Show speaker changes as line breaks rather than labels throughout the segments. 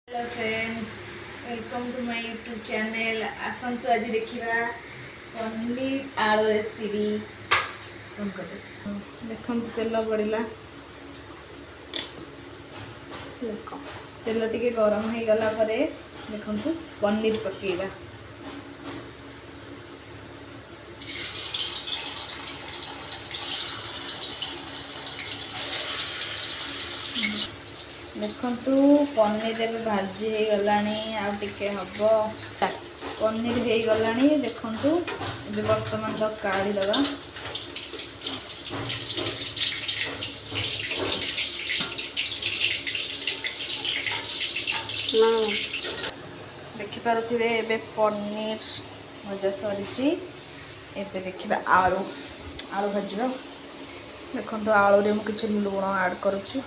Hello friends, welcome to my YouTube channel. आसंतु आज देखा पनीर आलू रेसिपी। देखो तेल पड़ा, तेल टिके गरम हो गला देखु पनीर पकेगा। देखु पनीर एवं भाजी हो गला आके हम पनीर हो गला। देखु बर्तमान तो काढ़ी दबा। देखिपे ए पनीर भजा सरी। एबे देखिए आलू आलू भाजवा। देखो आलू रे मुझे लुण ऐड करुच्ची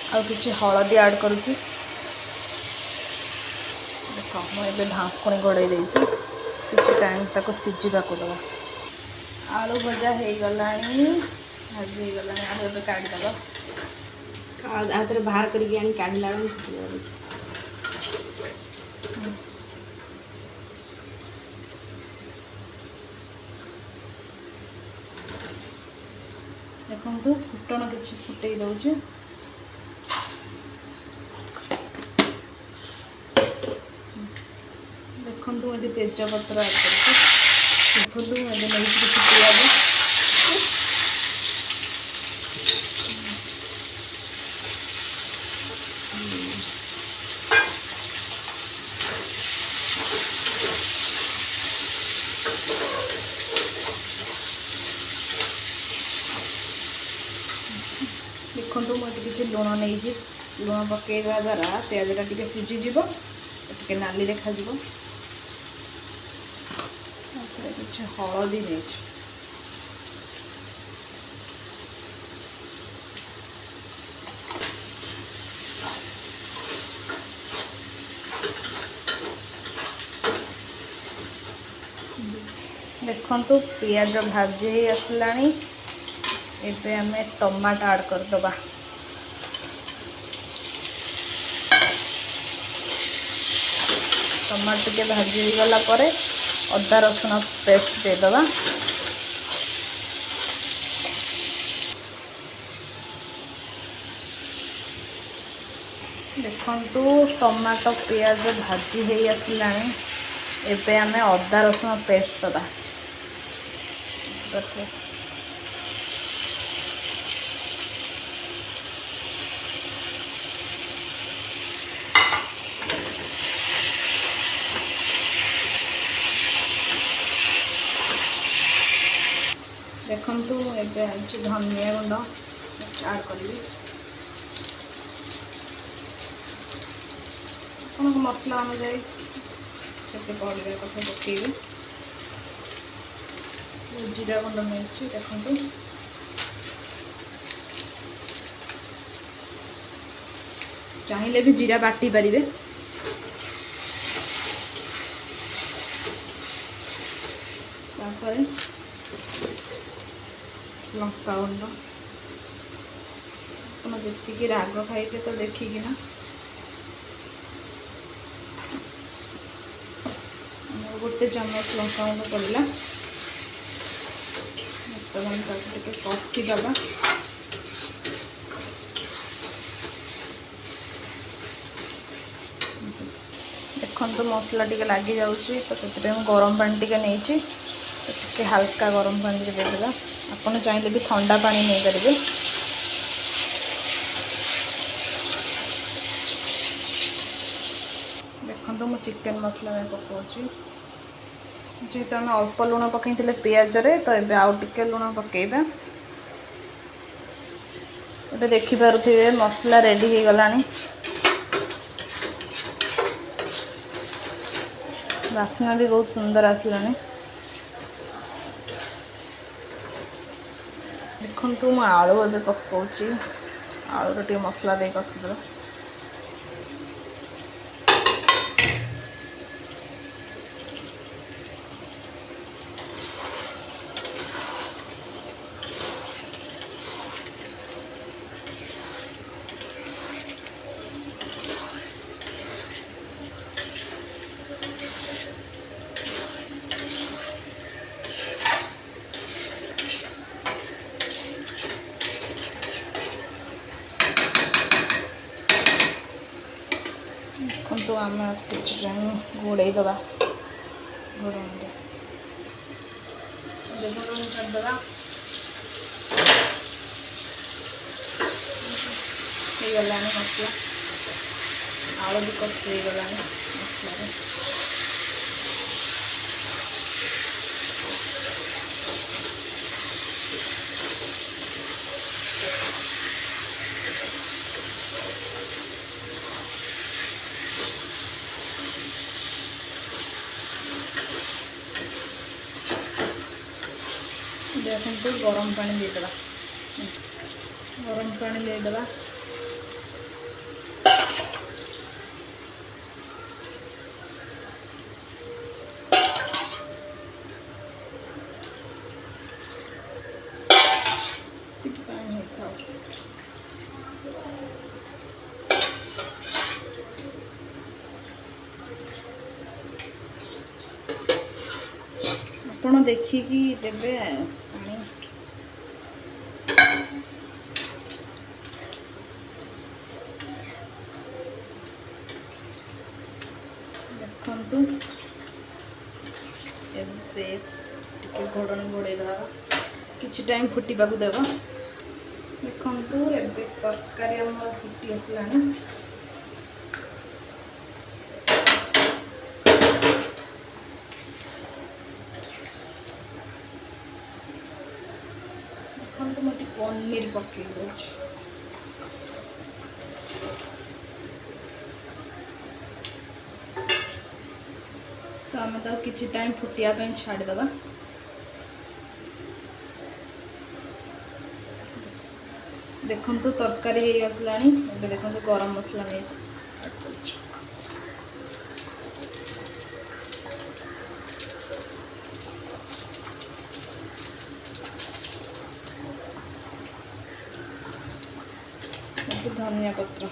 आ कि हलदी ऐड करुच्ची। देख मुझे ढाकुणी घोड़े किसी टाइम तक सीझा को दबा। आलू भजा हो गला, भाजी हो गला। आलू ए काढ़ीदबा, आउे बाहर करके काढ़ला। देखु फुटण किसी फुटे दौचे। देखु ये तेजपत्र ऐड कर पियाज। देखो मुझे किसी लुण नहीं, लुण पकड़ा द्वारा पियाजा टी सीझीज टे नाली देखा। किसी हलदी नहीं, देखु पियाज भाजी आसला। एबे हमें टमाटो ऐड करदबा। टमाटो के भाजी हो गला परे अदा रसुण पेस्ट देदबा। देखु टमाटो पियाज भाजी हो आसला। एबे हमें अदा रसुण पेस्ट दबा। देखु एबे धनिया गुंड ऐड करी। आपको मसला अनुसार केते पड़े कथा पकेबे। जीरा गुंड मिर्ची देखु चाहिए भी जीरा बाटी पारे। लंका गुंड आप जी राग खाइबे तो देखिकिना। गोटे चम्मच लंका गुंड पड़ा। बर्तमान कषी दबा। देखो मसला टी लग जाऊँगी तो से गरम पानी टी नहीं, टे हल्का गरम पानी देदेगा। आपन चाहिए भी ठंडा पानी नहीं करेंगे। देखो मु चिकेन मसला में पकाऊँ। जेहेतु आम अल्प लुण पकई पियाज रे तो ये आउ टिके लुण पकेबा। ये देखिपे मसला रेडी हो गला। वासना भी बहुत सुंदर आसला। देखु मु आलू ए पकाऊँ। आलू टे मसला दे कषिद। आम किसी टाइम घोड़े दबा घोड़े घोड़े करदे गला मसला आलू भी कषि गला मसला देखो गरम पानी देदेबा गरम पानी देदेबा ଆପଣ ଦେଖିକି ଦେବେ ପାଣି ଦେଖନ୍ତୁ ଏବେ ଟିକେ ଘୋଡ଼ଣି ଘୋଡ଼େଇ ଦେବା କିଛି ଟାଇମ୍ ଫୁଟିବାକୁ ଦେବା ଦେଖନ୍ତୁ ଏବେ ତରକାରୀ ଆମର ଫୁଟି ଆସିଲାଣି देखो मैं पनीर पकई दूसरी तो आम तो किसी टाइम फुटिया छाड़देवा देखो तरकारी हो आसला देखो गरम मसला नहीं धनिया पत्र